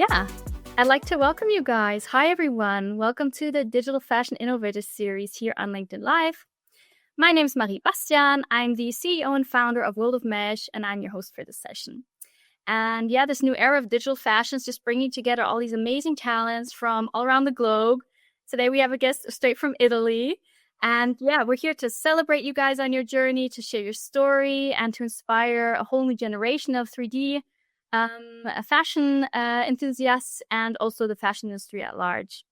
Yeah, I'd like to welcome you guys. Hi, everyone. Welcome to the Digital Fashion Innovators series here on LinkedIn Live. My name is Marie Bastian. I'm the CEO and founder of World of Mesh, and I'm your host for this session. And yeah, this new era of digital fashion is just bringing together all these amazing talents from all around the globe. Today, we have a guest straight from Italy. And yeah, we're here to celebrate you guys on your journey, to share your story, and to inspire a whole new generation of 3D fashion enthusiasts and also the fashion industry at large.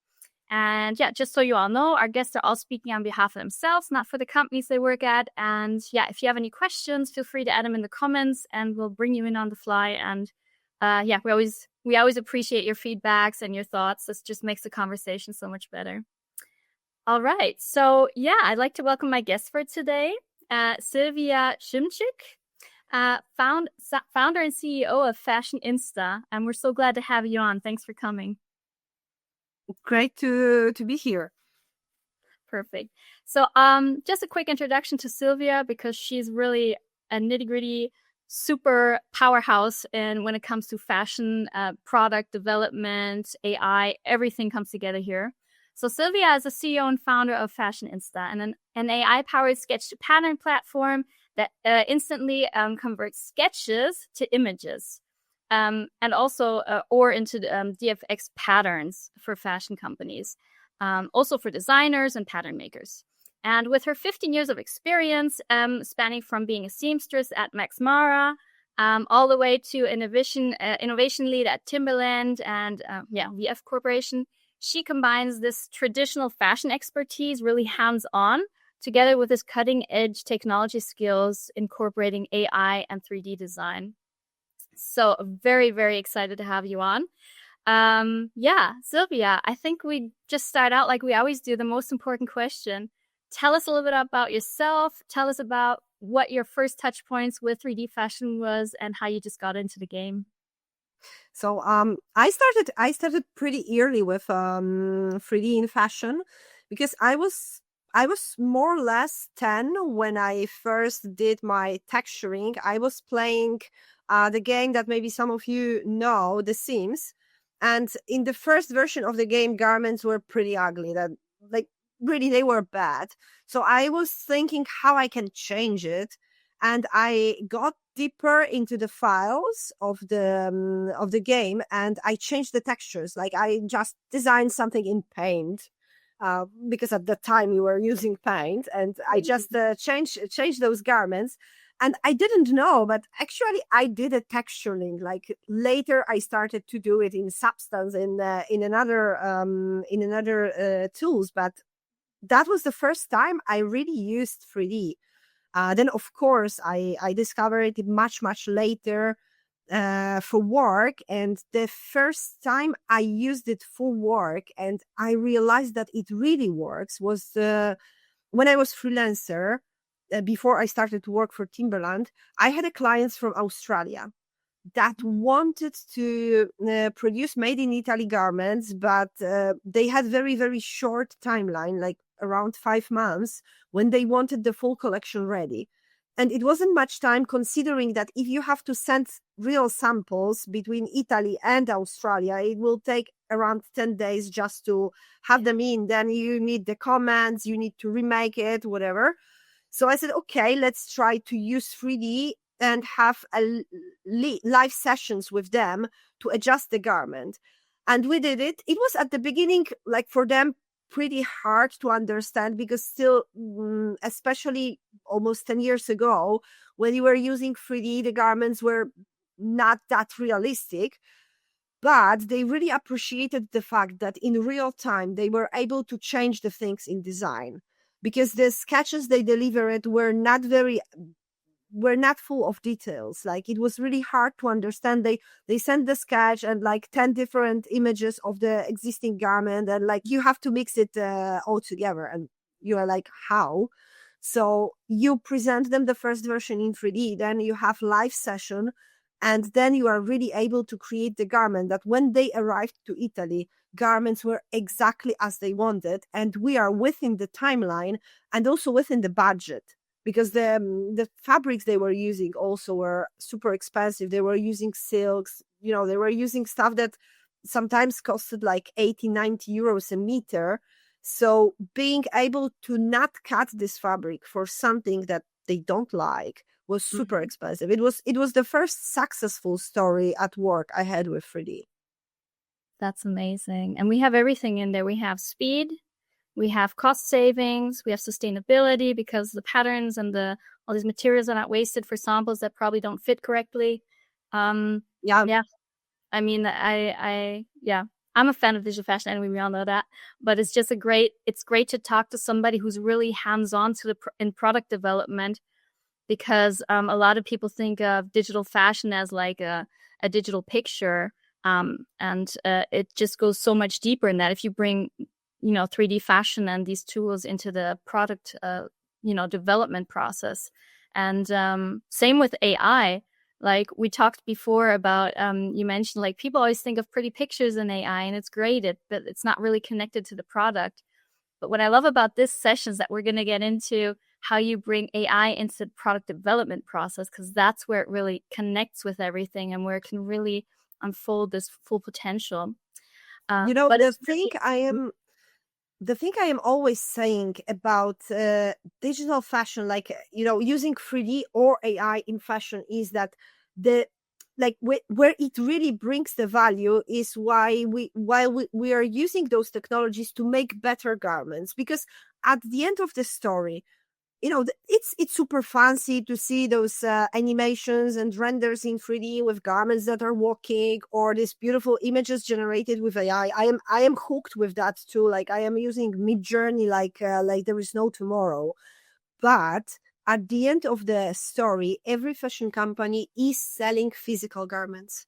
And yeah, just so you all know, our guests are all speaking on behalf of themselves, not for the companies they work at. And yeah, if you have any questions, feel free to add them in the comments and we'll bring you in on the fly. And yeah, we always appreciate your feedbacks and your thoughts. This just makes the conversation so much better. All right. So yeah, I'd like to welcome my guest for today, Sylwia Szymczyk, founder and CEO of FashionINSTA. And we're so glad to have you on. Thanks for coming. Great to be here. Perfect. So just a quick introduction to Sylwia, because she's really a nitty-gritty super powerhouse when it comes to fashion, product development, AI, everything comes together here. So Sylwia is the CEO and founder of FashionINSTA, and an AI-powered sketch-to-pattern platform that instantly converts sketches to images. And also or into DFX patterns for fashion companies, also for designers and pattern makers. And with her 15 years of experience, spanning from being a seamstress at Max Mara, all the way to innovation lead at Timberland and VF Corporation, she combines this traditional fashion expertise, really hands-on, together with this cutting-edge technology skills, incorporating AI and 3D design. So very, very excited to have you on. Sylwia, I think we just start out like we always do, the most important question. Tell us a little bit about yourself. Tell us about what your first touch points with 3D fashion was and how you just got into the game. So I started pretty early with 3D in fashion, because I was more or less 10 when I first did my texturing. I was playing the game that maybe some of you know, The Sims. And in the first version of the game, garments were pretty ugly. That, like, really, they were bad. So I was thinking how I can change it. And I got deeper into the files of the game, and I changed the textures. Like, I just designed something in Paint, because at the time we were using Paint, and I just changed those garments. And I didn't know, but actually I did a texturing. Like, later I started to do it in Substance in another tools. But that was the first time I really used 3D. Then, of course, I discovered it much, much later for work. And the first time I used it for work and I realized that it really works was when I was freelancer. Before I started to work for Timberland, I had clients from Australia that wanted to produce made in Italy garments, but they had very, very short timeline, like around 5 months, when they wanted the full collection ready. And it wasn't much time, considering that if you have to send real samples between Italy and Australia, it will take around 10 days just to have them in. Then you need the comments, you need to remake it, whatever. So I said, okay, let's try to use 3D and have live sessions with them to adjust the garment. And we did it. It was at the beginning, like, for them, pretty hard to understand, because still, especially almost 10 years ago, when you were using 3D, the garments were not that realistic. But they really appreciated the fact that in real time, they were able to change the things in design, because the sketches they delivered were not full of details. Like, it was really hard to understand. They sent the sketch and like 10 different images of the existing garment, and like you have to mix it all together, and you are like, how? So you present them the first version in 3D, then you have live session, and then you are really able to create the garment that when they arrived to Italy, garments were exactly as they wanted. And we are within the timeline and also within the budget, because the fabrics they were using also were super expensive. They were using silks, they were using stuff that sometimes costed like 80-90 euros a meter. So being able to not cut this fabric for something that they don't like was super expensive. It was the first successful story at work I had with 3D. That's amazing. And we have everything in there. We have speed, we have cost savings, we have sustainability because the patterns and all these materials are not wasted for samples that probably don't fit correctly. Yeah. I mean, I'm a fan of digital fashion anyway, we all know that. But it's just it's great to talk to somebody who's really hands-on in product development, because a lot of people think of digital fashion as like a digital picture. And it just goes so much deeper in that. If you bring, 3D fashion and these tools into the product, development process. And same with AI. Like we talked before about, you mentioned like people always think of pretty pictures in AI and it's great, but it's not really connected to the product. But what I love about this session is that we're going to get into how you bring AI into the product development process, because that's where it really connects with everything and where it can really unfold this full potential. The thing I am always saying about digital fashion, like, using 3D or AI in fashion, is that where it really brings the value is while we are using those technologies to make better garments. Because at the end of the story, it's super fancy to see those animations and renders in 3D with garments that are walking, or these beautiful images generated with AI. I am hooked with that too. Like I am using Midjourney like there is no tomorrow. But at the end of the story, every fashion company is selling physical garments.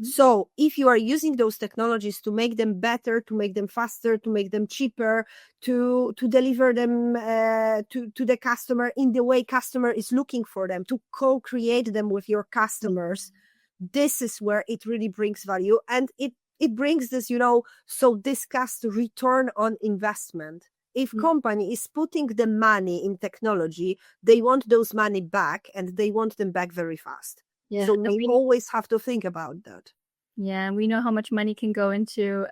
So if you are using those technologies to make them better, to make them faster, to make them cheaper, to deliver them to the customer in the way customer is looking for them, to co-create them with your customers, this is where it really brings value. And it brings this, so discussed return on investment. If company is putting the money in technology, they want those money back, and they want them back very fast. Yeah. So we always have to think about that. Yeah, and we know how much money can go into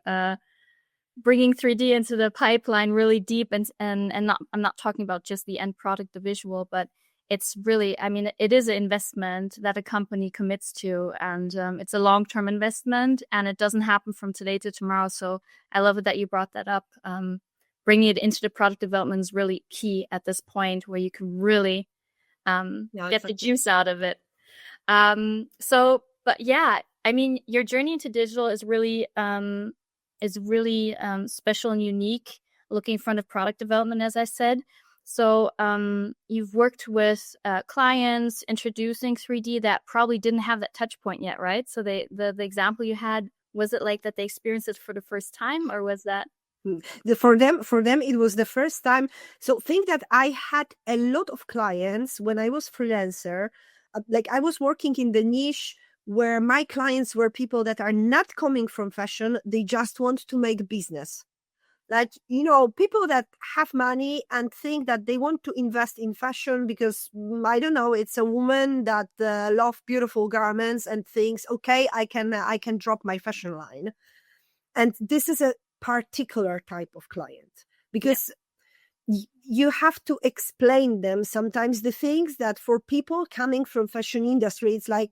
bringing 3D into the pipeline really deep, and not, I'm not talking about just the end product, the visual, but it's really, I mean, it is an investment that a company commits to, and it's a long-term investment, and it doesn't happen from today to tomorrow. So I love it that you brought that up. Bringing it into the product development is really key at this point, where you can really get the juice out of it. But yeah, I mean, your journey into digital is really special and unique, looking in front of product development, as I said. So you've worked with clients introducing 3D that probably didn't have that touch point yet, right? So the example you had, was it like that they experienced it for the first time, or was that? For them, it was the first time. So think that I had a lot of clients when I was freelancer. Like I was working in the niche where my clients were people that are not coming from fashion. They just want to make business. Like, people that have money and think that they want to invest in fashion because, I don't know, it's a woman that love beautiful garments and thinks, okay, I can drop my fashion line. And this is a particular type of client, because you have to explain them sometimes the things that for people coming from fashion industry, it's like,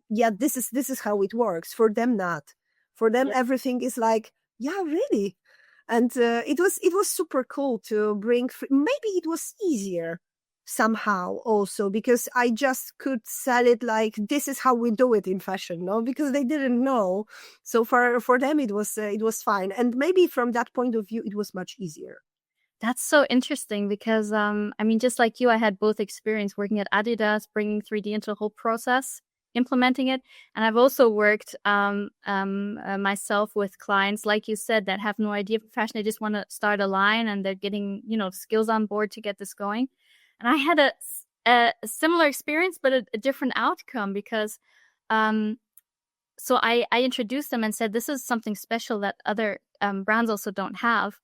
yeah, this is how it works. For them, not. For them, everything is like, yeah, really. And it was super cool to bring. Maybe it was easier somehow also, because I just could sell it like, this is how we do it in fashion, no? Because they didn't know. So for them it was fine, and maybe from that point of view it was much easier. That's so interesting, because I mean, just like you, I had both experience working at Adidas, bringing 3D into the whole process, implementing it, and I've also worked myself with clients, like you said, that have no idea of fashion. They just want to start a line, and they're getting skills on board to get this going. And I had a similar experience, but a different outcome, because so I introduced them and said, this is something special that other brands also don't have.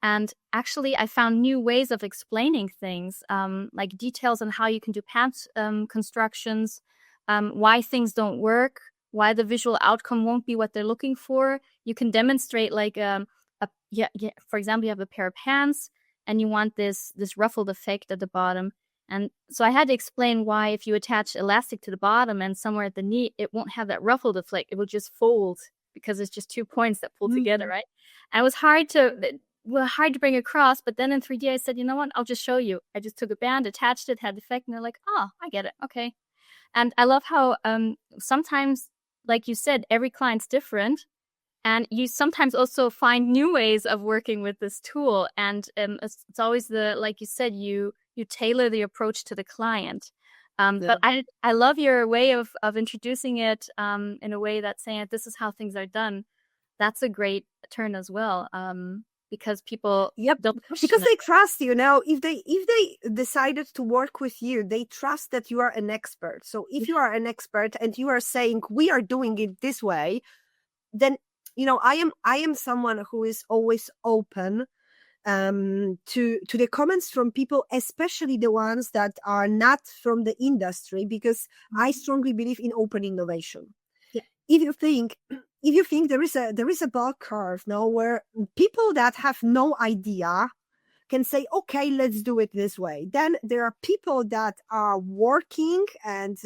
And actually, I found new ways of explaining things, like details on how you can do pants constructions, why things don't work, why the visual outcome won't be what they're looking for. You can demonstrate like for example, you have a pair of pants and you want this ruffled effect at the bottom. And so I had to explain why if you attach elastic to the bottom and somewhere at the knee, it won't have that ruffled effect. It will just fold because it's just 2 points that pull together, right? And it was hard to bring across, but then in 3D I said, you know what, I'll just show you. I just took a band, attached it, had the effect, and they're like, oh, I get it, okay. And I love how sometimes, like you said, every client's different, and you sometimes also find new ways of working with this tool. And it's always like you said, you tailor the approach to the client. But I love your way of introducing it in a way that's saying this is how things are done. That's a great turn as well. Because people don't because they trust you. Now if they decided to work with you, they trust that you are an expert. So if you are an expert and you are saying we are doing it this way, then I am someone who is always open to the comments from people, especially the ones that are not from the industry, because I strongly believe in open innovation. If you think there is a bell curve now where people that have no idea can say, okay, let's do it this way. Then there are people that are working and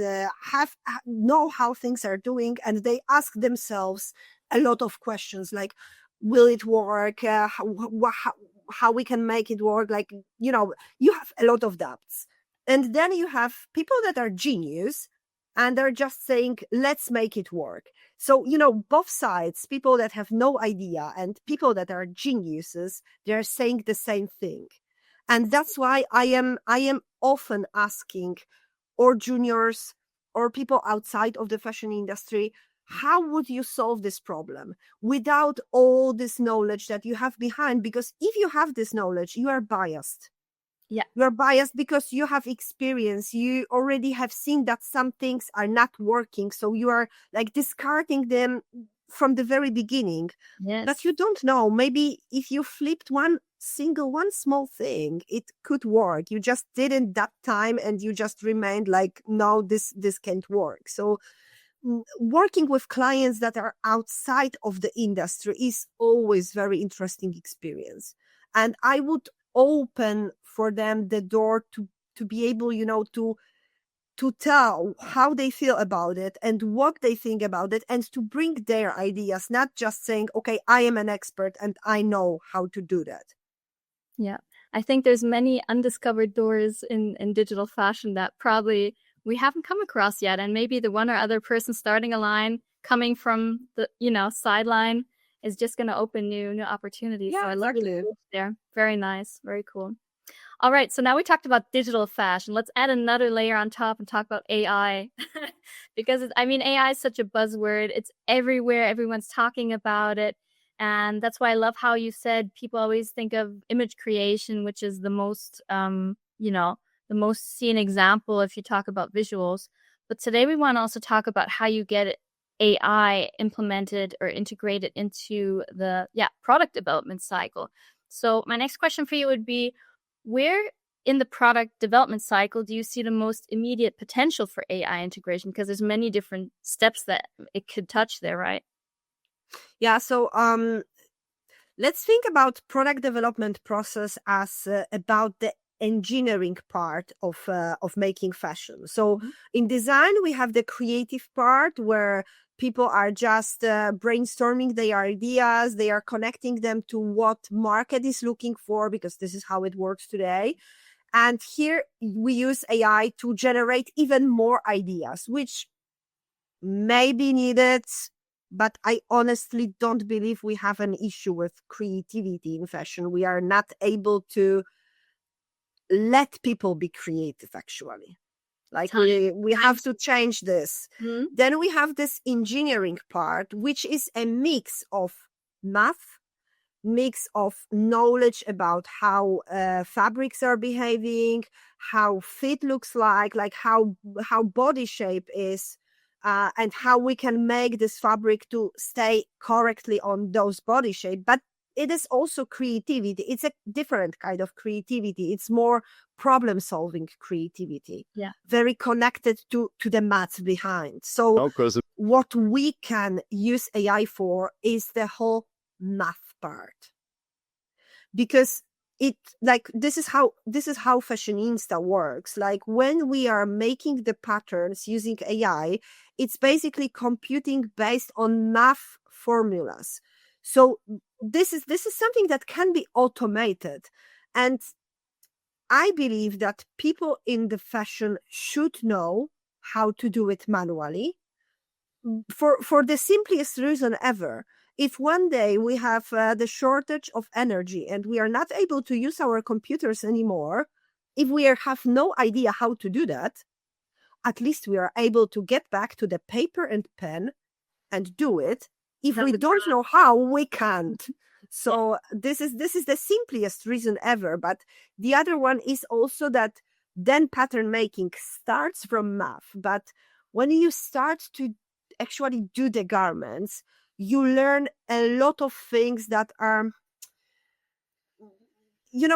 know how things are doing, and they ask themselves a lot of questions like, will it work? How we can make it work? Like, you have a lot of doubts. And then you have people that are genius and they're just saying, let's make it work. So, both sides, people that have no idea and people that are geniuses, they're saying the same thing. And that's why I am often asking, or juniors or people outside of the fashion industry, how would you solve this problem without all this knowledge that you have behind? Because if you have this knowledge, you are biased. Yeah. You're biased because you have experience. You already have seen that some things are not working. So you are like discarding them from the very beginning. Yes. But you don't know. Maybe if you flipped one small thing, it could work. You just didn't that time and you just remained like, no, this can't work. So working with clients that are outside of the industry is always very interesting experience. And I would open for them the door to be able, to tell how they feel about it and what they think about it, and to bring their ideas, not just saying, okay, I am an expert and I know how to do that. Yeah. I think there's many undiscovered doors in digital fashion that probably we haven't come across yet. And maybe the one or other person starting a line coming from the, sideline is just going to open new opportunities. Yeah, so I love exactly. it there. Very nice. Very cool. All right. So now we talked about digital fashion. Let's add another layer on top and talk about AI. Because AI is such a buzzword. It's everywhere. Everyone's talking about it. And that's why I love how you said people always think of image creation, which is the most, the most seen example if you talk about visuals. But today we want to also talk about how you get AI implemented or integrated into the product development cycle. So my next question for you would be, where in the product development cycle do you see the most immediate potential for AI integration? Because there's many different steps that it could touch there, right? Yeah. So let's think about product development process as about the engineering part of making fashion. So in design, we have the creative part where people are just brainstorming their ideas. They are connecting them to what market is looking for, because this is how it works today. And here we use AI to generate even more ideas, which may be needed, but I honestly don't believe we have an issue with creativity in fashion. We are not able to let people be creative, actually. Like we have to change this. Then we have this engineering part, which is a mix of math, mix of knowledge about how fabrics are behaving, how fit looks like how body shape is, and how we can make this fabric to stay correctly on those body shape. But it is also creativity. It's a different kind of creativity. It's more problem-solving creativity. Yeah. Very connected to the maths behind. So what we can use AI for is the whole math part. Because this is how FashionINSTA works. Like when we are making the patterns using AI, it's basically computing based on math formulas. So this is something that can be automated. And I believe that people in the fashion should know how to do it manually for the simplest reason ever. If one day we have the shortage of energy and we are not able to use our computers anymore, if we have no idea how to do that, at least we are able to get back to the paper and pen and do it. If we don't know how, we can't. So this is the simplest reason ever. But the other one is also that then pattern making starts from math. But when you start to actually do the garments, you learn a lot of things that are,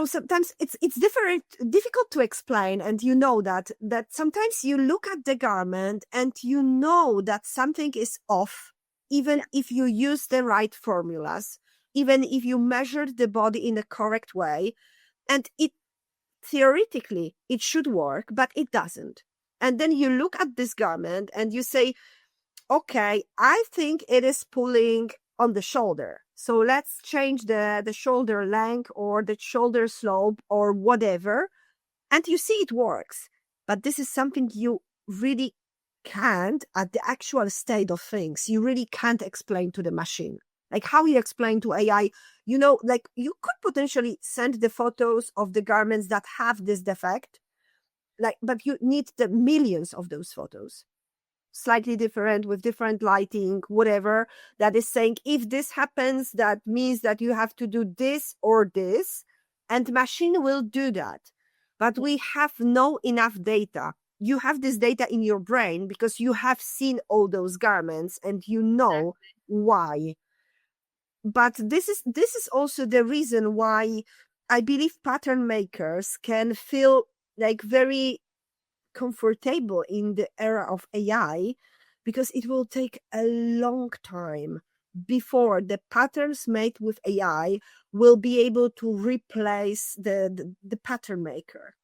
sometimes it's difficult to explain. And that sometimes you look at the garment and you know that something is off, even if you use the right formulas, even if you measured the body in the correct way, and it theoretically it should work, but it doesn't. And then you look at this garment and you say, okay, I think it is pulling on the shoulder. So let's change the shoulder length or the shoulder slope or whatever. And you see it works. But this is something you really can't, at the actual state of things, you really can't explain to the machine. Like how you explain to AI, like you could potentially send the photos of the garments that have this defect, but you need the millions of those photos. Slightly different with different lighting, whatever, that is saying if this happens, that means that you have to do this or this, and machine will do that. But we have no enough data. You have this data in your brain because you have seen all those garments and you know why. But this is also the reason why I believe pattern makers can feel like very comfortable in the era of AI, because it will take a long time before the patterns made with AI will be able to replace the pattern maker.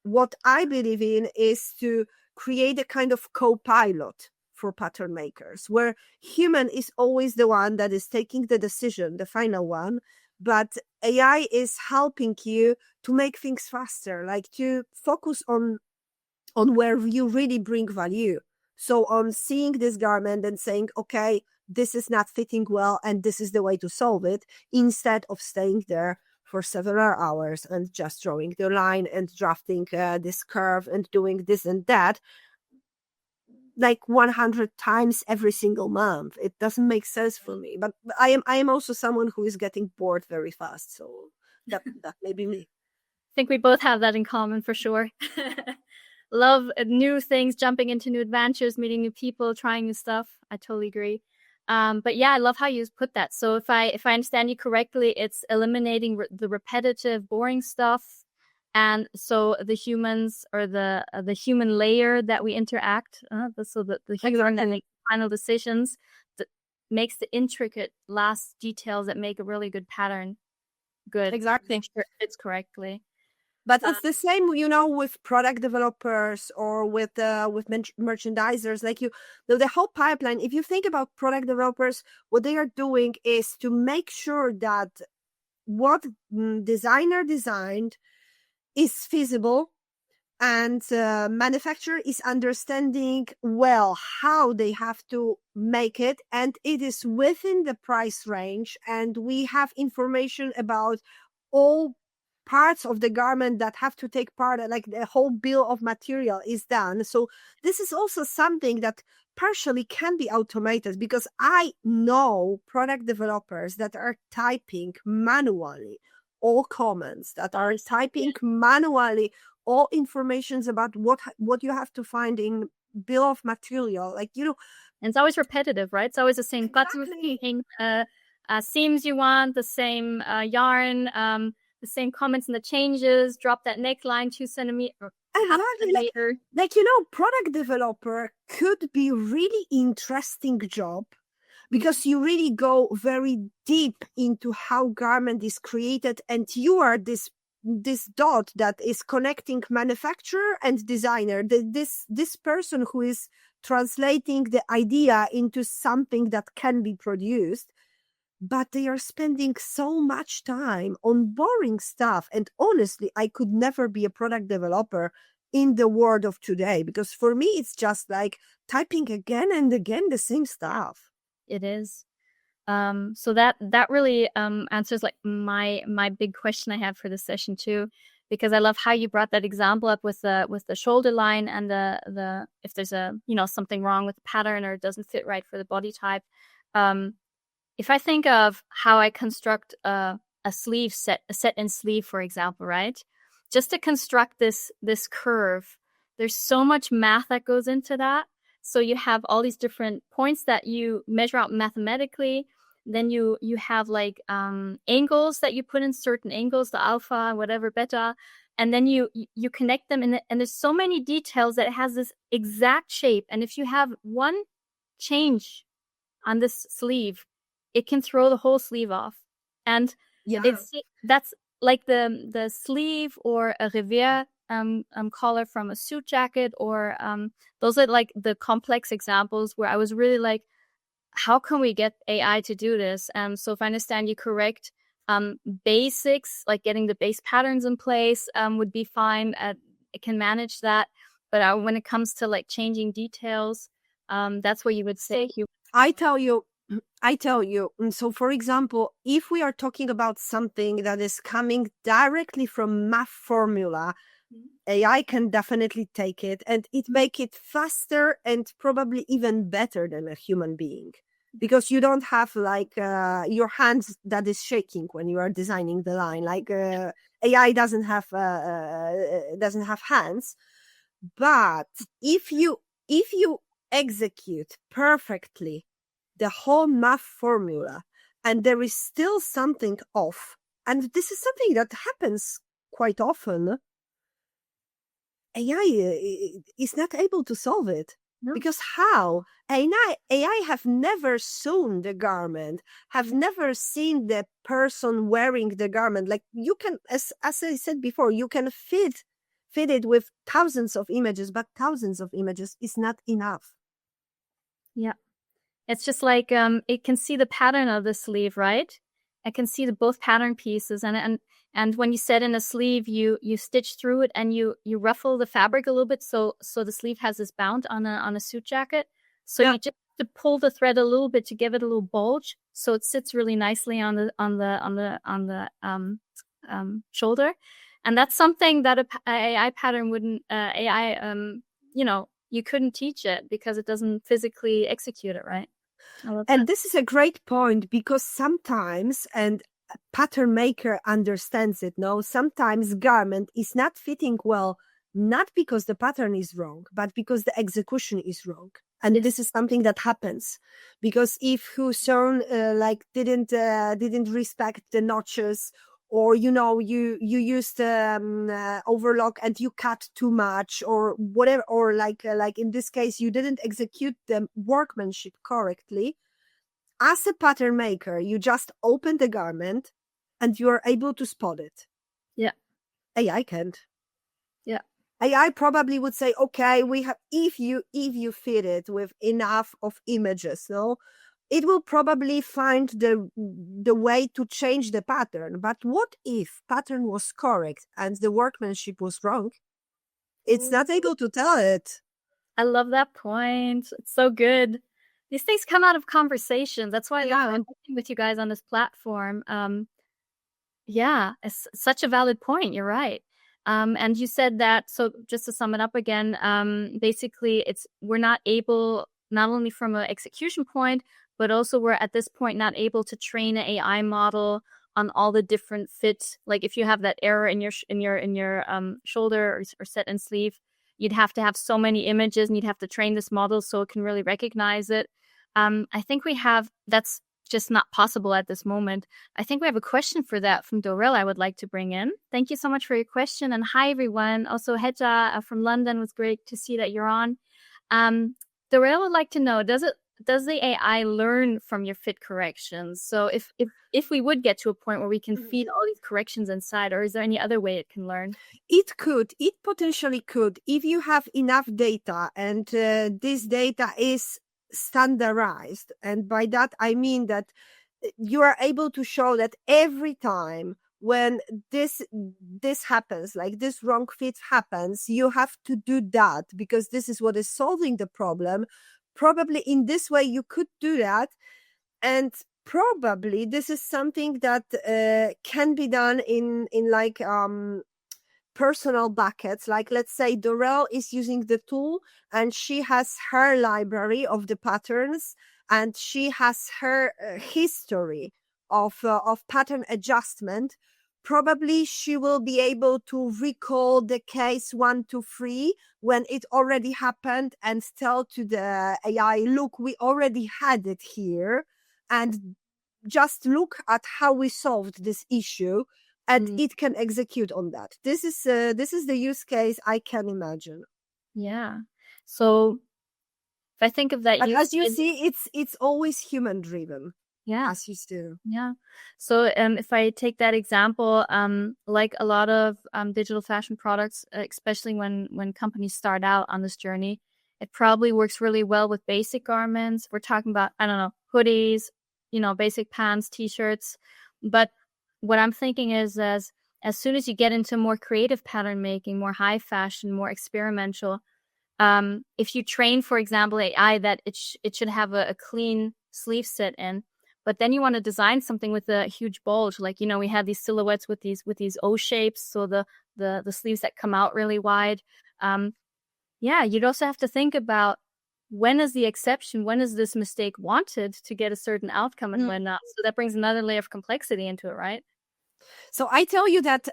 What I believe in is to create a kind of co-pilot for pattern makers, where human is always the one that is taking the decision, the final one, but AI is helping you to make things faster, like to focus on where you really bring value. So on seeing this garment and saying, okay, this is not fitting well and this is the way to solve it, instead of staying there for several hours and just drawing the line and drafting this curve and doing this and that, like 100 times every single month. It doesn't make sense for me. But I am also someone who is getting bored very fast. So that may be me. I think we both have that in common for sure. Love new things, jumping into new adventures, meeting new people, trying new stuff. I totally agree. But yeah, I love how you put that. So if I understand you correctly, it's eliminating the repetitive, boring stuff, and so the humans or the human layer that we interact, so the human that makes final decisions, that makes the intricate last details that make a really good pattern good. Exactly, sure it fits correctly. But it's the same, with product developers or with merchandisers. Like the whole pipeline. If you think about product developers, what they are doing is to make sure that what designer designed is feasible, and manufacturer is understanding well how they have to make it, and it is within the price range, and we have information about all parts of the garment that have to take part, like the whole bill of material is done. So this is also something that partially can be automated, because I know product developers that are typing manually all comments, that are typing manually all informations about what you have to find in bill of material, and it's always repetitive, right? It's always the same. Exactly. seams you want, the same yarn, the same comments and the changes, drop that neckline 2 centimeters. Exactly. Like, product developer could be really interesting job because you really go very deep into how garment is created, and you are this dot that is connecting manufacturer and designer, this person who is translating the idea into something that can be produced. But they are spending so much time on boring stuff. And honestly, I could never be a product developer in the world of today, because for me, it's just like typing again and again the same stuff. It is. So that really answers like my big question I had for this session too, because I love how you brought that example up with the shoulder line and the if there's something wrong with the pattern or it doesn't fit right for the body type. If I think of how I construct a sleeve set in sleeve, for example, right? Just to construct this curve, there's so much math that goes into that. So you have all these different points that you measure out mathematically. Then you have like angles that you put in, certain angles, the alpha, whatever, beta, and then you connect them, and there's so many details that it has this exact shape. And if you have one change on this sleeve, it can throw the whole sleeve off. And that's like the sleeve or a revers collar from a suit jacket, or those are like the complex examples where I was really like, how can we get AI to do this? So if I understand you correct, basics, like getting the base patterns in place would be fine. It can manage that. But when it comes to like changing details, that's where you would say. I tell you. So for example, if we are talking about something that is coming directly from math formula, AI can definitely take it and it make it faster and probably even better than a human being, because you don't have like your hands that is shaking when you are designing the line. Like AI doesn't have hands, but if you execute perfectly the whole math formula and there is still something off, and this is something that happens quite often, AI is not able to solve it. No. Because how? AI have never sewn the garment, have never seen the person wearing the garment. Like you can, as I said before, you can fit it with thousands of images, but thousands of images is not enough. Yeah. It's just like it can see the pattern of the sleeve, right? It can see both pattern pieces, and when you set in a sleeve, you stitch through it and you ruffle the fabric a little bit, so the sleeve has this bound on a suit jacket. So you just have to pull the thread a little bit to give it a little bulge, so it sits really nicely on the shoulder, and that's something that a AI pattern wouldn't you couldn't teach it because it doesn't physically execute it, right? And this is a great point, because sometimes, and a pattern maker understands it, no? Sometimes garment is not fitting well, not because the pattern is wrong, but because the execution is wrong. And this is something that happens because if who sewn didn't respect the notches, or you used overlock and you cut too much or whatever, or like in this case you didn't execute the workmanship correctly, as a pattern maker you just open the garment and you are able to spot it. Yeah. AI can't. Yeah. AI probably would say, okay, we have, if you fit it with enough of images, no, it will probably find the way to change the pattern. But what if pattern was correct and the workmanship was wrong? It's not able to tell it. I love that point. It's so good. These things come out of conversation. That's why I'm working with you guys on this platform. It's such a valid point. You're right. And you said that, so just to sum it up again, basically we're not able, not only from an execution point, but also we're at this point not able to train an AI model on all the different fits. Like if you have that error in your shoulder or set in sleeve, you'd have to have so many images and you'd have to train this model so it can really recognize it. I think we have, that's just not possible at this moment. I think we have a question for that from Dorel I would like to bring in. Thank you so much for your question. And hi, everyone. Also, Hedja from London, was great to see that you're on. Dorel would like to know, does the AI learn from your fit corrections? So if we would get to a point where we can feed all these corrections inside, or is there any other way it can learn? It potentially could, if you have enough data, and this data is standardized. And by that, I mean that you are able to show that every time when this happens, like this wrong fit happens, you have to do that because this is what is solving the problem. Probably in this way you could do that, and probably this is something that can be done in like personal buckets. Like, let's say Dorel is using the tool and she has her library of the patterns, and she has her history of pattern adjustment. Probably she will be able to recall the case 1, 2, 3 when it already happened and tell to the AI, look, we already had it here, and just look at how we solved this issue, and it can execute on that. This is the use case I can imagine. Yeah. So if I think of that, but as you see, it's always human driven. Yeah. As you do. Yeah. So if I take that example, like a lot of digital fashion products, especially when companies start out on this journey, it probably works really well with basic garments. We're talking about, I don't know, hoodies, basic pants, t-shirts. But what I'm thinking is as soon as you get into more creative pattern making, more high fashion, more experimental, if you train, for example, AI that it should have a clean sleeve sit in, but then you want to design something with a huge bulge, like we had these silhouettes with these O shapes, so the sleeves that come out really wide. You'd also have to think about, when is the exception? When is this mistake wanted to get a certain outcome and when not? So that brings another layer of complexity into it, right? So I tell you that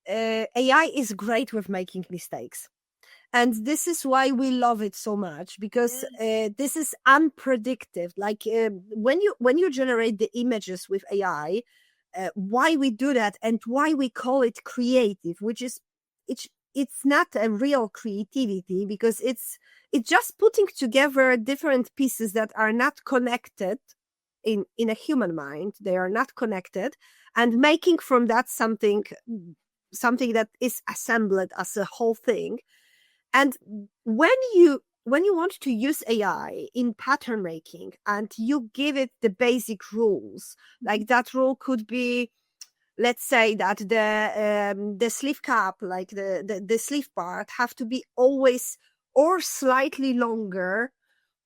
AI is great with making mistakes. And this is why we love it so much, because this is unpredictable. Like when you generate the images with AI, why we do that and why we call it creative, which is it's not a real creativity, because it's just putting together different pieces that are not connected in a human mind. They are not connected, and making from that something that is assembled as a whole thing. And when you want to use AI in pattern making and you give it the basic rules, like that rule could be, let's say that the sleeve cap, like the sleeve part, have to be always or slightly longer,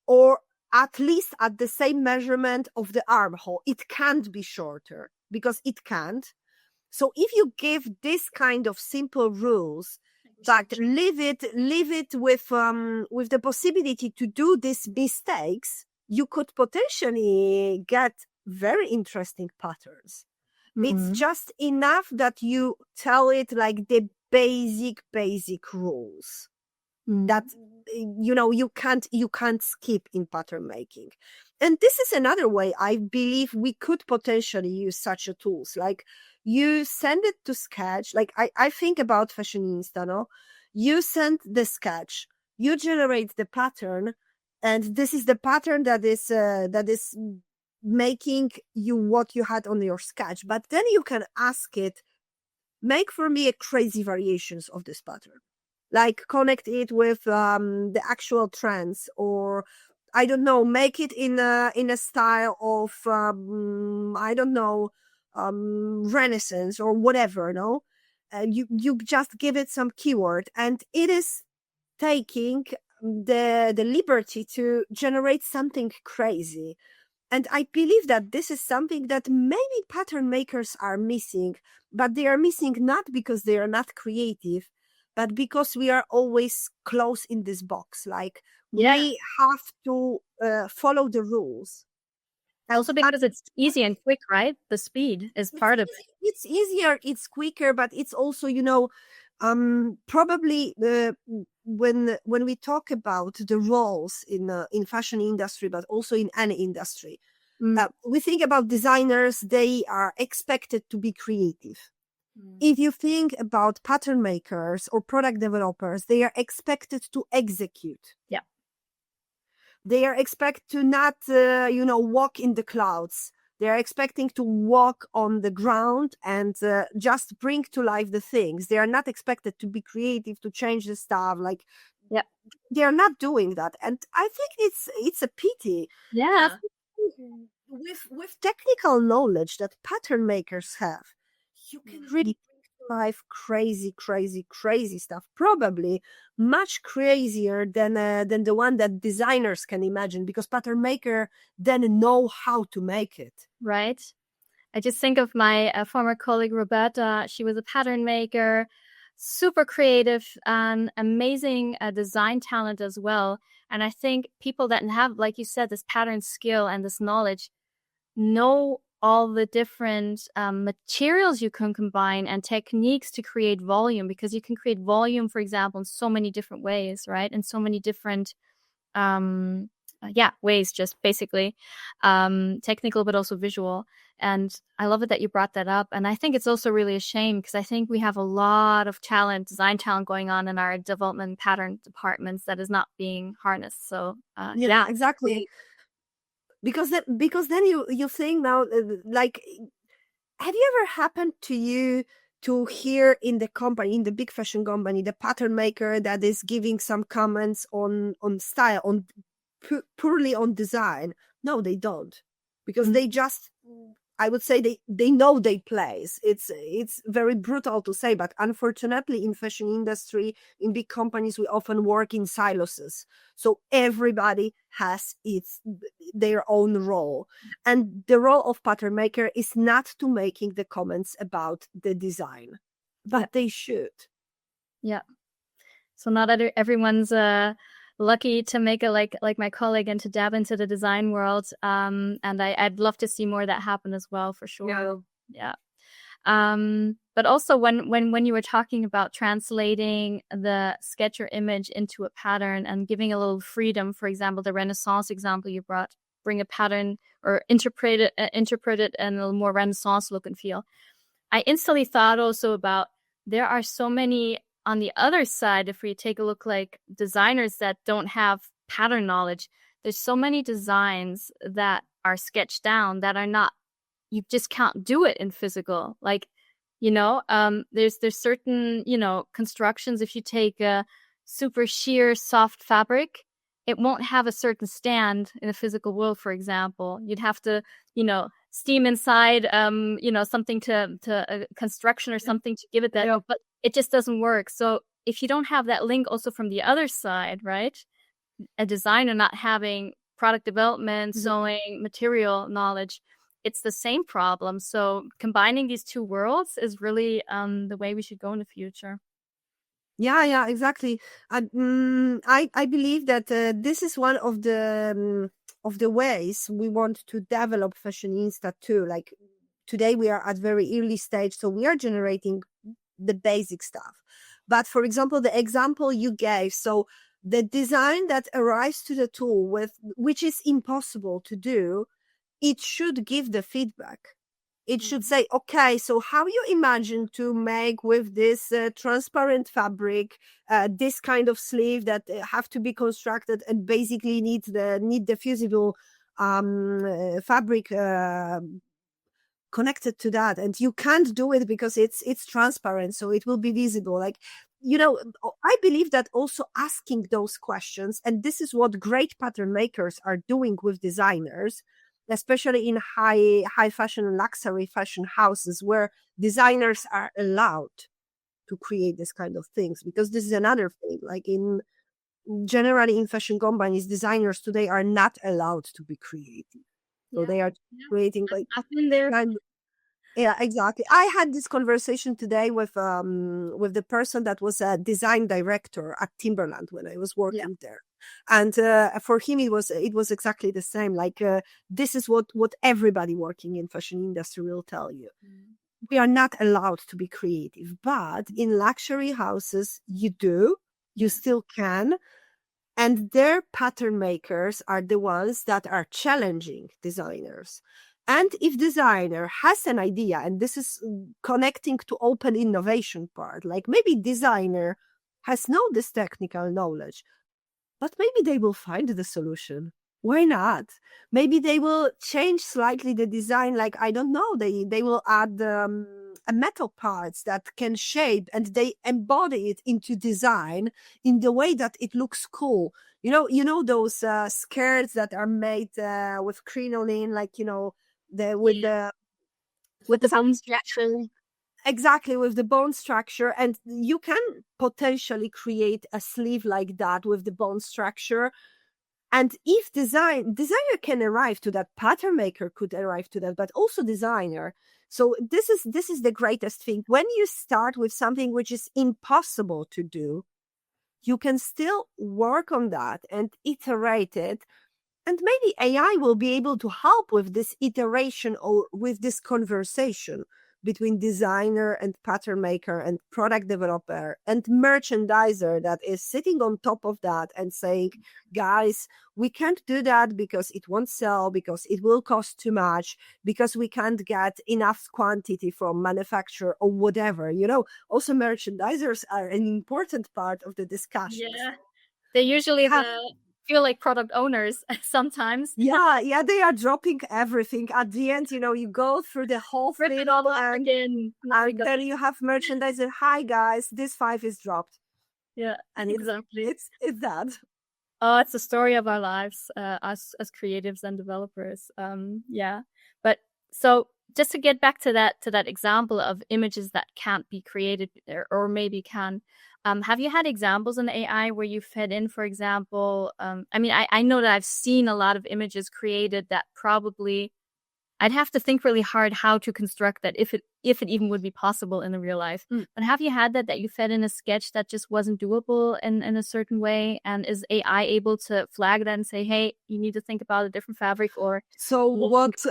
or at least at the same measurement of the armhole. It can't be shorter, because it can't. So if you give this kind of simple rules, but leave it with the possibility to do these mistakes, you could potentially get very interesting patterns. It's just enough that you tell it like the basic rules that you can't skip in pattern making. And this is another way I believe we could potentially use such a tools. Like, you send it to Sketch. Like I think about FashionINSTA, no? You send the sketch, you generate the pattern, and this is the pattern that is making you what you had on your sketch. But then you can ask it, make for me a crazy variations of this pattern. Like, connect it with the actual trends, or I don't know, make it in a style of I don't know, Renaissance or whatever. No, you just give it some keyword, and it is taking the liberty to generate something crazy. And I believe that this is something that maybe pattern makers are missing, but they are missing not because they are not creative, but because we are always close in this box. Like, we have to follow the rules. Also because it's easy and quick, right? The speed is part of it. It's easier, it's quicker, but it's also, probably when we talk about the roles in fashion industry, but also in any industry, We think about designers, they are expected to be creative. If you think about pattern makers or product developers, they are expected to execute. Yeah. They are expected to not, walk in the clouds. They are expecting to walk on the ground and just bring to life the things. They are not expected to be creative, to change the stuff. Like, yeah, they are not doing that, and I think it's a pity. Yeah. With technical knowledge that pattern makers have, you can really bring to life crazy stuff. Probably much crazier than the one that designers can imagine, because pattern maker then know how to make it. Right. I just think of my former colleague Roberta. She was a pattern maker, super creative, and amazing design talent as well. And I think people that have, like you said, this pattern skill and this knowledge know all the different materials you can combine and techniques to create volume, because you can create volume, for example, in so many different ways, right? In so many different ways, just basically technical, but also visual. And I love it that you brought that up. And I think it's also really a shame, because I think we have a lot of talent, design talent going on in our development pattern departments that is not being harnessed. So yeah, exactly. Because then you think now, like, have you ever happened to you to hear in the company, in the big fashion company, the pattern maker that is giving some comments on style, on purely on design? No, they don't, because they just, I would say, they know their place. It's very brutal to say, but unfortunately in fashion industry, in big companies, we often work in silos. So everybody has their own role. And the role of pattern maker is not to making the comments about the design, but they should. Yeah. So not everyone's lucky to make it like my colleague and to dab into the design world. And I'd love to see more of that happen as well, for sure. Yeah. But also when you were talking about translating the sketch or image into a pattern and giving a little freedom, for example, the Renaissance example you brought, bring a pattern or interpret it in a more Renaissance look and feel. I instantly thought also about, there are so many on the other side, if we take a look, like designers that don't have pattern knowledge, there's so many designs that are sketched down that are not, you just can't do it in physical. Like, there's certain, constructions. If you take a super sheer soft fabric, it won't have a certain stand in a physical world, for example. You'd have to, steam inside, something to a construction or something to give it that, but it just doesn't work. So if you don't have that link also from the other side, right? A designer not having product development, sewing, material knowledge, it's the same problem. So combining these two worlds is really the way we should go in the future. Yeah, exactly. I believe that this is one of the ways we want to develop FashionINSTA too. Like, today we are at very early stage, so we are generating the basic stuff. But for example, the example you gave, so the design that arrives to the tool which is impossible to do, it should give the feedback. It should say, okay, so how you imagine to make with this transparent fabric, this kind of sleeve that have to be constructed and basically need the fusible fabric connected to that, and you can't do it because it's transparent, so it will be visible. Like, I believe that also asking those questions, and this is what great pattern makers are doing with designers, especially in high fashion, luxury fashion houses, where designers are allowed to create this kind of things. Because this is another thing, like generally in fashion companies, designers today are not allowed to be creative. So they are creating, like, I've been there. Yeah, exactly. I had this conversation today with the person that was a design director at Timberland when I was working there, and for him it was exactly the same. Like, this is what everybody working in fashion industry will tell you. We are not allowed to be creative, but in luxury houses, you still can. And their pattern makers are the ones that are challenging designers. And if designer has an idea, and this is connecting to open innovation part, like maybe designer has no this technical knowledge, but maybe they will find the solution. Why not? Maybe they will change slightly the design. Like, I don't know, they will add a metal parts that can shape, and they embody it into design in the way that it looks cool. You know those skirts that are made with crinoline, like, with the Sounds structure. exactly, with the bone structure, and you can potentially create a sleeve like that with the bone structure. And if designer can arrive to that, pattern maker could arrive to that, but also designer. So this is the greatest thing. When you start with something which is impossible to do, you can still work on that and iterate it. And maybe AI will be able to help with this iteration or with this conversation between designer and pattern maker and product developer and merchandiser that is sitting on top of that and saying, guys, we can't do that because it won't sell, because it will cost too much, because we can't get enough quantity from manufacturer or whatever. Also merchandisers are an important part of the discussion. Yeah. They usually feel like product owners sometimes. Yeah, they are dropping everything. At the end, you go through the whole Rip thing it all up and again. then you have merchandiser. Hi guys, this 5 is dropped. Yeah, And exactly. It's that. Oh, it's the story of our lives, us as creatives and developers. Yeah, but so just to get back to that example of images that can't be created or maybe can, have you had examples in AI where you fed in, for example, I mean, I know that I've seen a lot of images created that probably I'd have to think really hard how to construct that if it even would be possible in the real life. But have you had that you fed in a sketch that just wasn't doable in a certain way? And is AI able to flag that and say, hey, you need to think about a different fabric? Or so what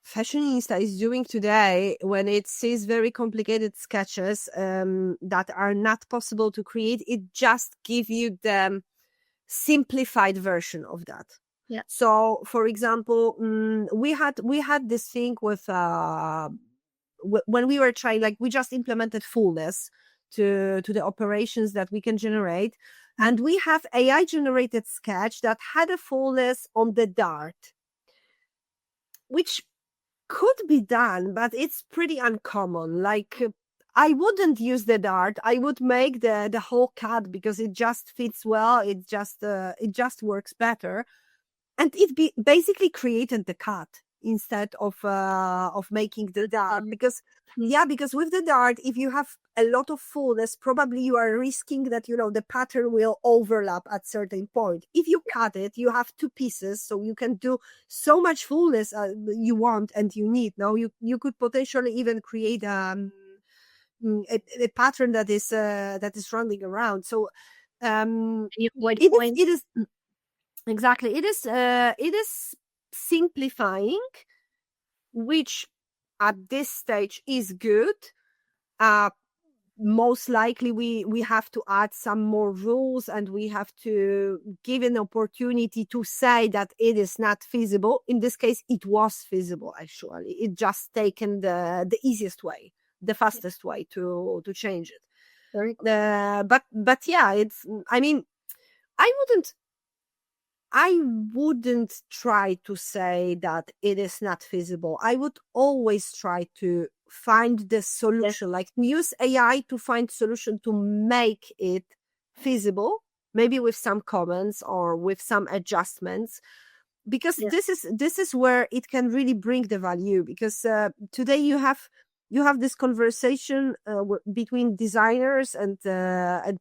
FashionINSTA is doing today, when it sees very complicated sketches that are not possible to create, it just gives you the simplified version of that. Yeah. So, for example, we had this thing with when we were trying, like, we just implemented fullness to the operations that we can generate, and we have AI generated sketch that had a fullness on the dart, which could be done, but it's pretty uncommon. Like, I wouldn't use the dart. I would make the whole cut because it just fits well. It just works better. And it basically created the cut instead of making the dart, because with the dart, if you have a lot of fullness, probably you are risking that the pattern will overlap at certain point. If you cut it, you have two pieces, so you can do so much fullness you want and you need. Now you could potentially even create a pattern that is running around. So it is. Exactly. It is simplifying, which at this stage is good. Most likely we have to add some more rules, and we have to give an opportunity to say that it is not feasible. In this case, it was feasible, actually. It just taken the easiest way, the fastest way to change it. Very cool. But yeah, I mean, I wouldn't try to say that it is not feasible. I would always try to find the solution, like use AI to find solution to make it feasible, maybe with some comments or with some adjustments, because this is where it can really bring the value. Because today you have this conversation between designers and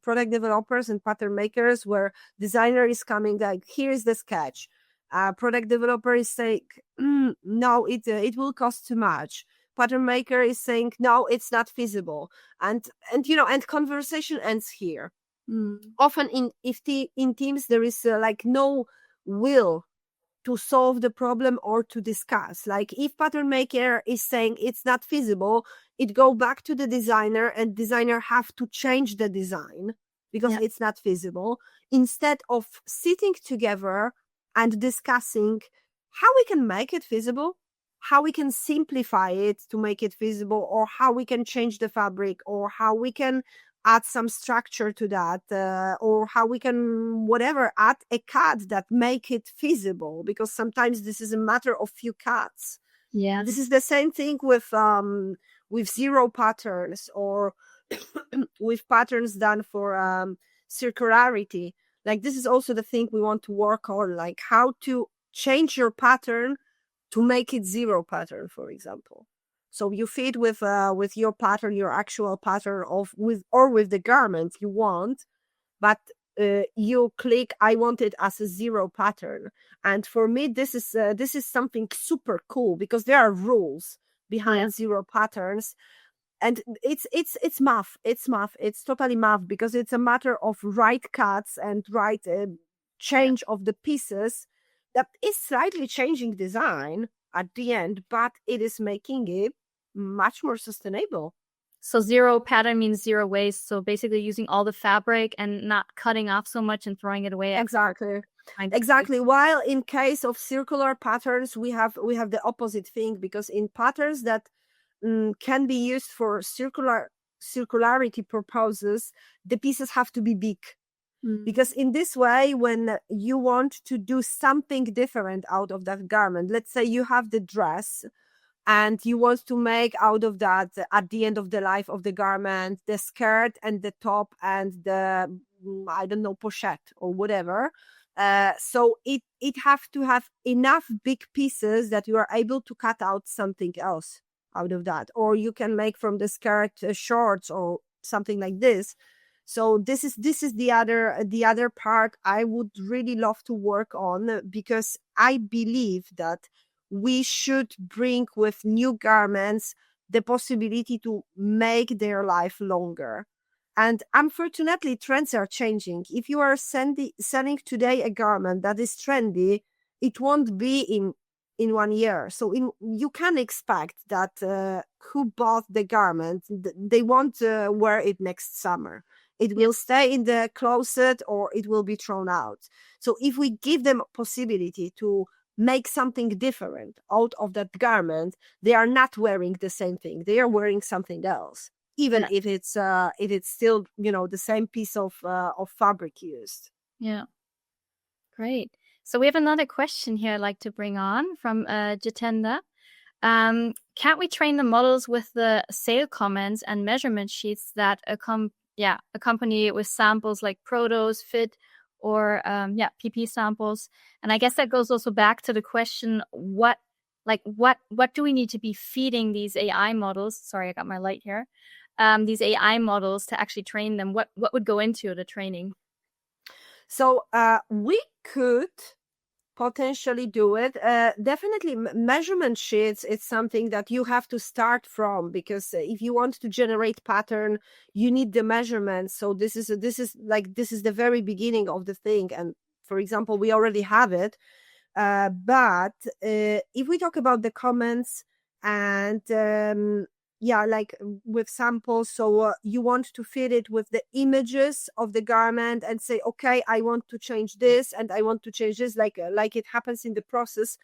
product developers and pattern makers, where designer is coming like, here's the sketch. Product developer is saying, no, it will cost too much. Pattern maker is saying, no, it's not feasible. And conversation ends here. Often in teams, there is like no will to solve the problem or to discuss. Like, if pattern maker is saying it's not feasible, it go back to the designer, and designer have to change the design. because it's not feasible, instead of sitting together and discussing how we can make it feasible, how we can simplify it to make it feasible, or how we can change the fabric, or how we can add some structure to that, or how we can add a cut that make it feasible, because sometimes this is a matter of few cuts. This is the same thing with zero patterns, or with patterns done for circularity. Like, this is also the thing we want to work on, like how to change your pattern to make it zero pattern, for example. So you fit with your pattern, your actual pattern with the garment you want, but you click, I want it as a zero pattern. And for me, this is something super cool, because there are rules behind zero patterns. And it's math. It's totally math, because it's a matter of right cuts and right change of the pieces that is slightly changing design at the end, but it is making it much more sustainable. So zero pattern means zero waste. So basically using all the fabric and not cutting off so much and throwing it away. Exactly. While in case of circular patterns, we have the opposite thing, because in patterns that can be used for circularity purposes, the pieces have to be big. Because in this way, when you want to do something different out of that garment, let's say you have the dress and you want to make out of that, at the end of the life of the garment, the skirt and the top and the, I don't know, pochette or whatever. So it have to have enough big pieces that you are able to cut out something else out of that. Or you can make from the skirt shorts or something like this. So this is the other part I would really love to work on, because I believe that we should bring with new garments the possibility to make their life longer. And unfortunately, trends are changing. If you are selling today a garment that is trendy, it won't be in 1 year. So you can expect that who bought the garment, they won't wear it next summer. It will stay in the closet, or it will be thrown out. So if we give them a possibility to make something different out of that garment, they are not wearing the same thing. They are wearing something else, even if it's still, the same piece of fabric used. Yeah. Great. So we have another question here I'd like to bring on from Jitenda. Can't we train the models with the sale comments and measurement sheets that accompany it with samples like protos, fit, or PP samples? And I guess that goes also back to the question, what do we need to be feeding these AI models? Sorry, I got my light here. These AI models to actually train them. What would go into the training? So we could potentially do it. Definitely measurement sheets, it's something that you have to start from, because if you want to generate pattern, you need the measurements. So this is the very beginning of the thing. And for example, we already have it. But if we talk about the comments and like with samples, so you want to fit it with the images of the garment and say, okay, I want to change this and I want to change this, like it happens in the process.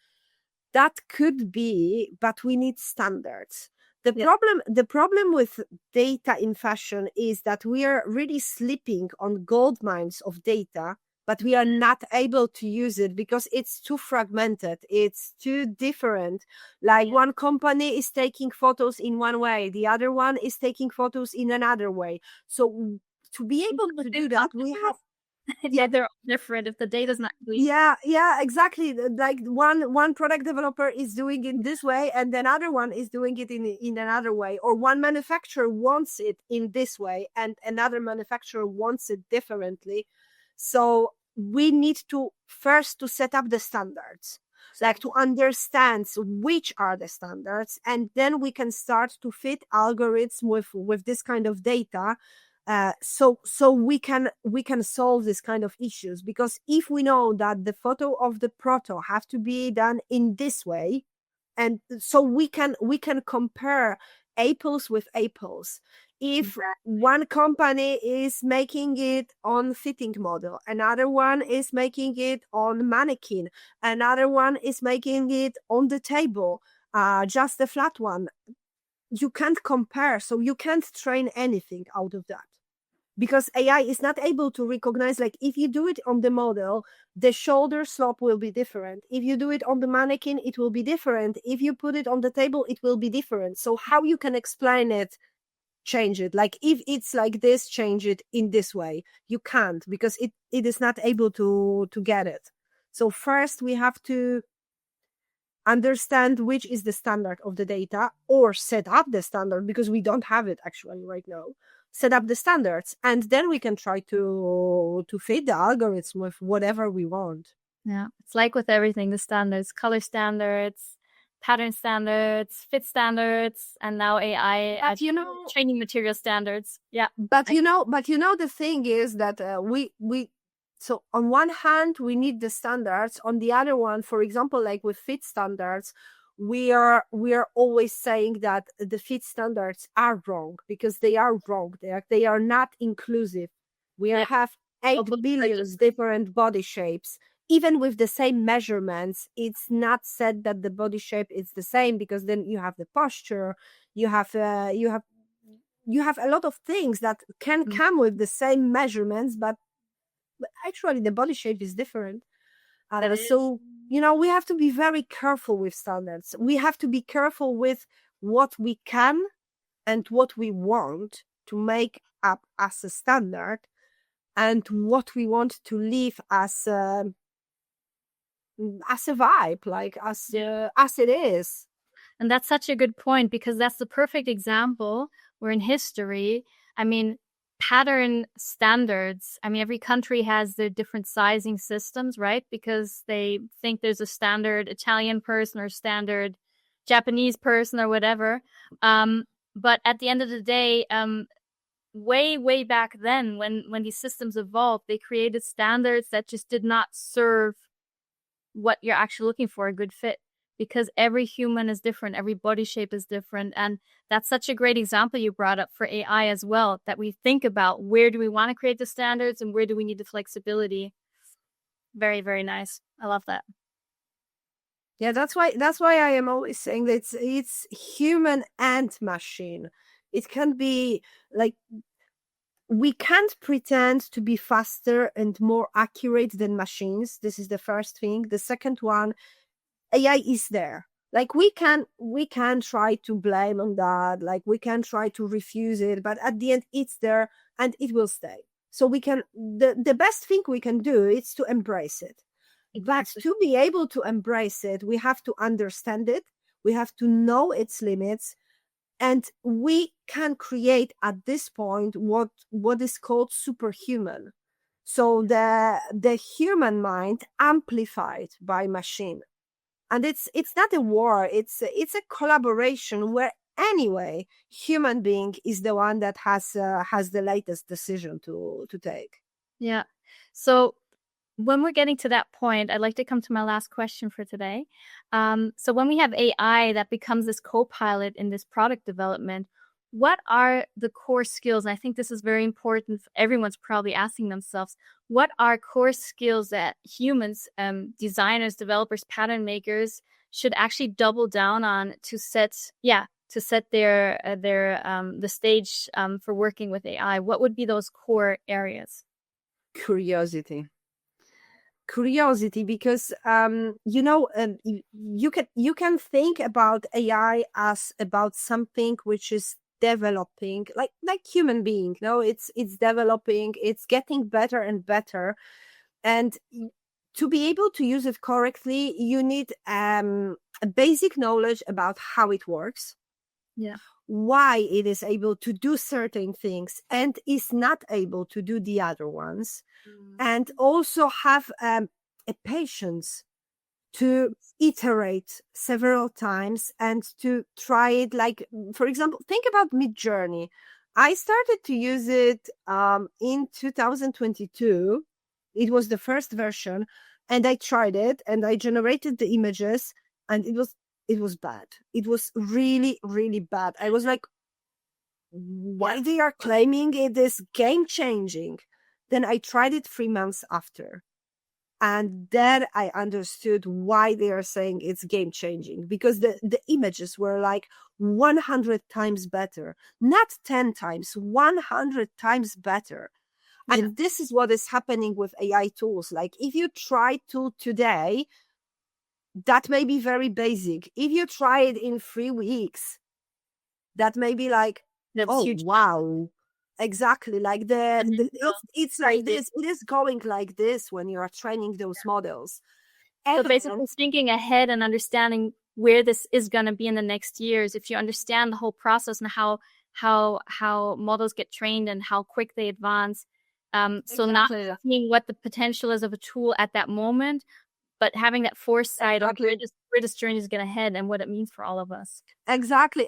That could be, but we need standards. The problem with data in fashion is that we are really sleeping on gold mines of data, but we are not able to use it because it's too fragmented. It's too different. Like one company is taking photos in one way, the other one is taking photos in another way. So to be able to do that, we have... they're all different if the data's not clear. Yeah, exactly. Like one product developer is doing it this way and another one is doing it in another way, or one manufacturer wants it in this way and another manufacturer wants it differently. So we need to first set up the standards, like to understand which are the standards, and then we can start to fit algorithms with this kind of data. So we can solve this kind of issues, because if we know that the photo of the proto have to be done in this way, and so we can compare apples with apples. if one company is making it on fitting model, another one is making it on mannequin, another one is making it on the table, just a flat one, you can't compare. So you can't train anything out of that, because AI is not able to recognize, like, if you do it on the model, the shoulder slope will be different. If you do it on the mannequin, it will be different. If you put it on the table, it will be different. So how you can explain it, change it? Like, if it's like this, change it in this way. You can't, because it is not able to get it. So first we have to understand which is the standard of the data, or set up the standard, because we don't have it actually right now. Set up the standards, and then we can try to fit the algorithm with whatever we want. Yeah, it's like with everything, the standards, color standards, pattern standards, fit standards, and now AI, training material standards. Yeah. But the thing is that so on one hand we need the standards, on the other one, for example, like with fit standards, we are always saying that the fit standards are wrong, because they are wrong. They are not inclusive. We have 8 billion different body shapes. Even with the same measurements, it's not said that the body shape is the same, because then you have the posture, you have a lot of things that can come with the same measurements, but actually the body shape is different. So we have to be very careful with standards. We have to be careful with what we can and what we want to make up as a standard, and what we want to leave as a vibe, like as it is. And that's such a good point, because that's the perfect example where in history, pattern standards, every country has their different sizing systems, right? Because they think there's a standard Italian person or standard Japanese person or whatever. But at the end of the day, way back then, when these systems evolved, they created standards that just did not serve what you're actually looking for, a good fit, because every human is different, every body shape is different. And that's such a great example you brought up for AI as well, that we think about where do we want to create the standards and where do we need the flexibility. Very, very nice. I love that. Yeah, that's why I am always saying that it's human and machine. It can be like, we can't pretend to be faster and more accurate than machines. This is the first thing. The second one, AI is there. Like, we can try to blame on that. Like, we can try to refuse it, but at the end, it's there and it will stay. So the best thing we can do is to embrace it. But to be able to embrace it, we have to understand it. We have to know its limits. And we can create at this point what is called superhuman. So the human mind amplified by machine. And it's not a war, it's a collaboration where, anyway, human being is the one that has the latest decision to take. Yeah. So when we're getting to that point, I'd like to come to my last question for today. So when we have AI that becomes this co-pilot in this product development, what are the core skills? And I think this is very important. Everyone's probably asking themselves, what are core skills that humans, designers, developers, pattern makers should actually double down on to set their the stage for working with AI? What would be those core areas? Curiosity, because you can think about AI as about something which is developing, like human being. It's developing, it's getting better and better, and to be able to use it correctly, you need a basic knowledge about how it works, why it is able to do certain things and is not able to do the other ones, and also have a patience to iterate several times and to try it. Like, for example, think about Midjourney. I started to use it in 2022. It was the first version, and I tried it and I generated the images, and it was bad. It was really, really bad. I was like, why they are claiming it is game changing. Then I tried it 3 months after. And then I understood why they are saying it's game changing, because the images were like 100 times better, not 10 times, 100 times better. Yeah. And this is what is happening with AI tools. Like if you try to today, that may be very basic. If you try it in 3 weeks, that may be like, oh, huge. wow. Exactly. Like it's like Crazy. this. It is going like this when you are training those models. So basically thinking ahead and understanding where this is going to be in the next years, if you understand the whole process and how models get trained and how quick they advance. So not seeing what the potential is of a tool at that moment, but having that foresight of where this journey is going to head and what it means for all of us. Exactly.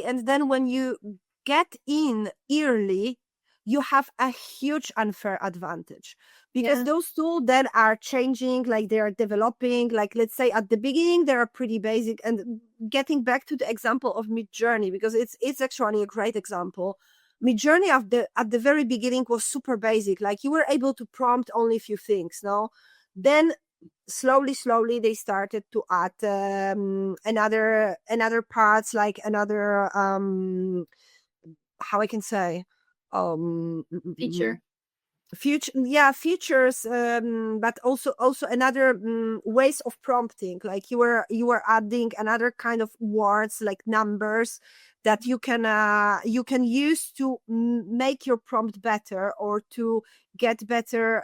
And then when you get in early, you have a huge unfair advantage, because those tools then are changing, like they are developing. Like let's say at the beginning they are pretty basic. And getting back to the example of Midjourney, because it's actually a great example. Midjourney at the very beginning was super basic. Like you were able to prompt only a few things. No, then slowly they started to add another parts, like another how I can say features, but also another ways of prompting. Like you were adding another kind of words, like numbers, that you can use to make your prompt better, or to get better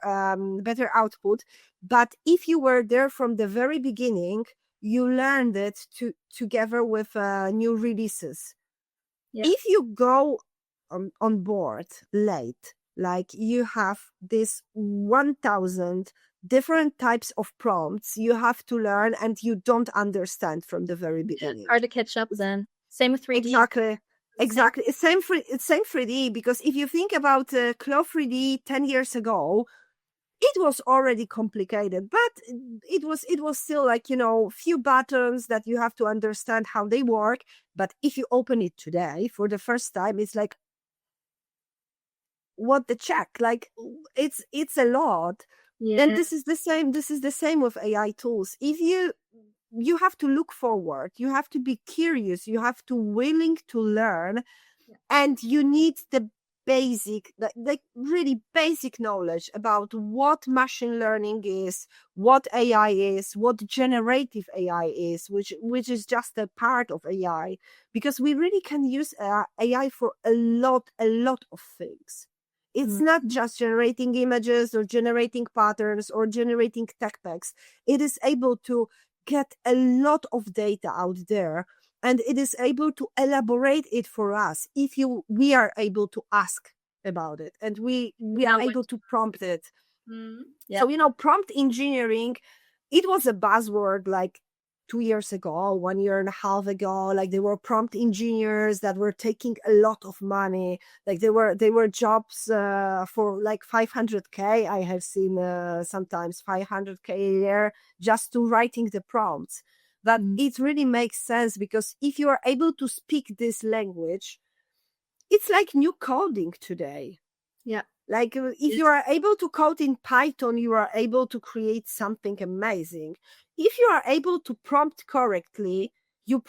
output. But if you were there from the very beginning, you learned it together with new releases. If you go on board late, like you have this 1000 different types of prompts you have to learn, and you don't understand from the very beginning. Hard to catch up then. Same with 3D. Exactly. Same 3D, because if you think about Cloud 3D 10 years ago, it was already complicated, but it was still like, few buttons that you have to understand how they work. But if you open it today for the first time, it's like, what the check? Like it's a lot. And this is the same with AI tools. If you have to look forward, you have to be curious, you have to willing to learn, and you need the basic, like really basic knowledge about what machine learning is, what AI is, what generative AI is, which is just a part of AI, because we really can use AI for a lot of things. It's not just generating images or generating patterns or generating tech packs. It is able to get a lot of data out there, and it is able to elaborate it for us if we are able to ask about it, and we are able to prompt it. So prompt engineering, it was a buzzword like 2 years ago, 1 year and a half ago. Like there were prompt engineers that were taking a lot of money. Like they were jobs for like 500K. I have seen sometimes 500K a year just to writing the prompts. But it really makes sense, because if you are able to speak this language, it's like new coding today. Yeah. Like if you are able to code in Python, you are able to create something amazing. If you are able to prompt correctly, you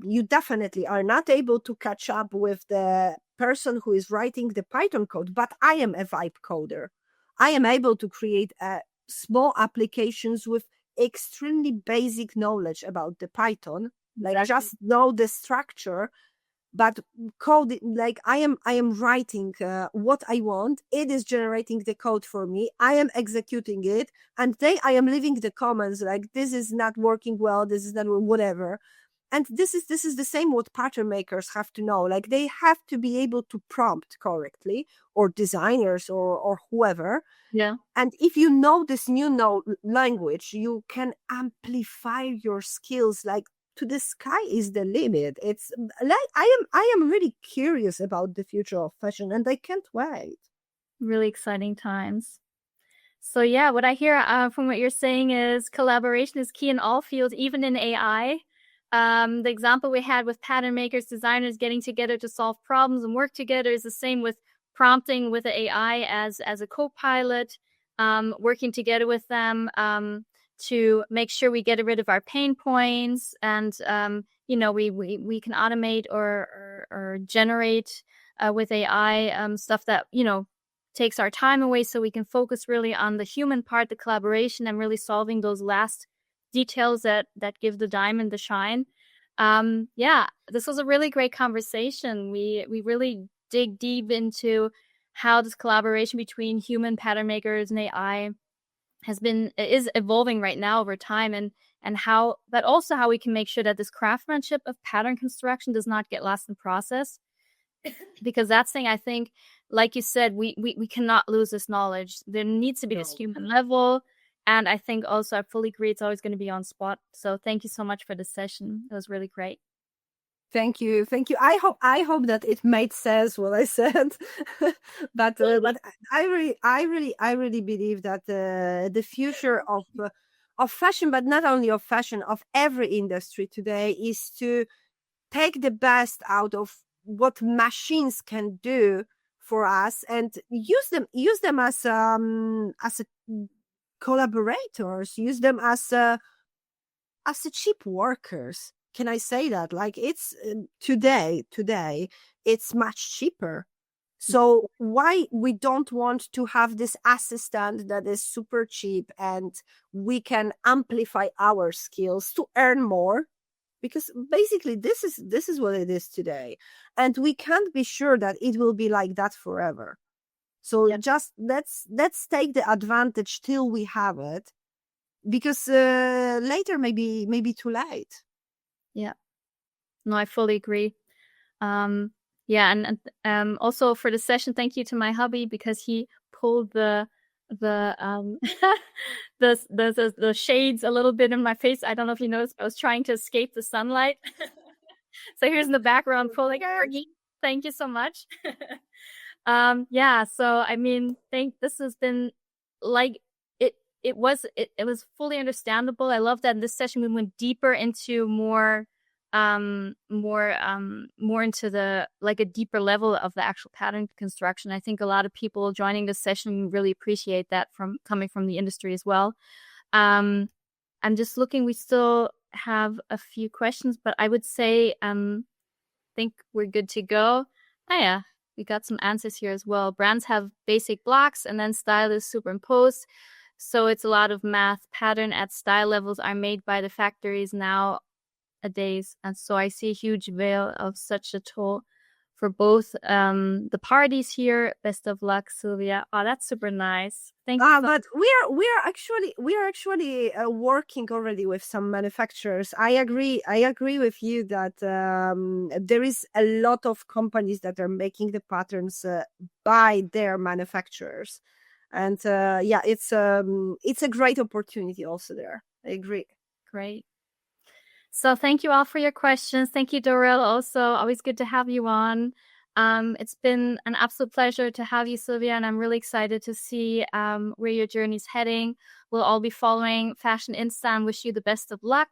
you definitely are not able to catch up with the person who is writing the Python code. But I am a vibe coder. I am able to create small applications with extremely basic knowledge about the Python, like just know the structure. But code, like I am writing what I want. It is generating the code for me. I am executing it, and then I am leaving the comments like, this is not working well, this is not whatever. And this is the same what pattern makers have to know. Like they have to be able to prompt correctly, or designers or whoever. Yeah. And if you know this new language, you can amplify your skills like to the sky is the limit. It's like I am really curious about the future of fashion, and I can't wait. Really exciting times. So what I hear from what you're saying is collaboration is key in all fields, even in AI. The example we had with pattern makers, designers getting together to solve problems and work together is the same with prompting with the AI as a co-pilot, working together with them to make sure we get rid of our pain points, and we can automate or generate with AI stuff that takes our time away, so we can focus really on the human part, the collaboration, and really solving those last details that give the diamond the shine. This was a really great conversation. We really dig deep into how this collaboration between human pattern makers and AI is evolving right now over time, and how, but also how we can make sure that this craftsmanship of pattern construction does not get lost in process. Because that's thing, I think, like you said, we cannot lose this knowledge. There needs to be this human level. And I think also, I fully agree, it's always going to be on spot. So thank you so much for the session. It was really great. Thank you. I hope that it made sense what I said, but I really believe that the future of fashion, but not only of fashion, of every industry today, is to take the best out of what machines can do for us and use them as collaborators, use them as cheap workers. Can I say that? Like, it's today it's much cheaper. So why we don't want to have this assistant that is super cheap and we can amplify our skills to earn more? Because basically this is what it is today, and we can't be sure that it will be like that forever. So just let's take the advantage till we have it, because later maybe too late. Yeah, no, I fully agree. And also for the session, thank you to my hubby, because he pulled the the shades a little bit in my face. I don't know if you noticed, I was trying to escape the sunlight. So here's in the background pulling. Thank you so much. So I mean, this has been like it was fully understandable. I love that in this session we went deeper into more into the, like, a deeper level of the actual pattern construction. I think a lot of people joining this session really appreciate that, from coming from the industry as well. I'm just looking, we still have a few questions, but I would say think we're good to go. We got some answers here as well. Brands have basic blocks and then style is superimposed. So it's a lot of math. Pattern at style levels are made by the factories nowadays. And so I see a huge veil of such a toll for both the parties here. Best of luck, Sylwia. Oh, that's super nice. Thank you. But we are actually working already with some manufacturers. I agree with you that there is a lot of companies that are making the patterns by their manufacturers, and it's a great opportunity also there. I agree. Great. So thank you all for your questions. Thank you, Dorel. Also, always good to have you on. It's been an absolute pleasure to have you, Sylwia, and I'm really excited to see where your journey's heading. We'll all be following FashionINSTA and wish you the best of luck.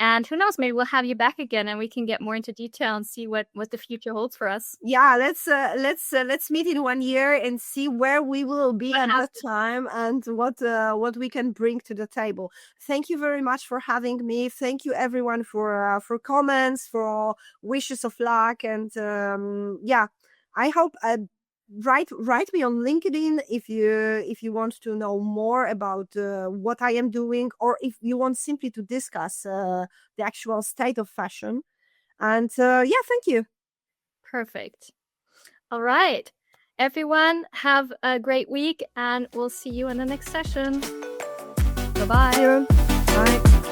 And who knows, maybe we'll have you back again and we can get more into detail and see what the future holds for us. Yeah, let's meet in 1 year and see where we will be at that time and what we can bring to the table. Thank you very much for having me. Thank you everyone for comments, for wishes of luck, and I hope write me on LinkedIn if you want to know more about what I am doing, or if you want simply to discuss the actual state of fashion. And thank you. Perfect. All right, everyone, have a great week, and we'll see you in the next session. Bye-bye. Bye.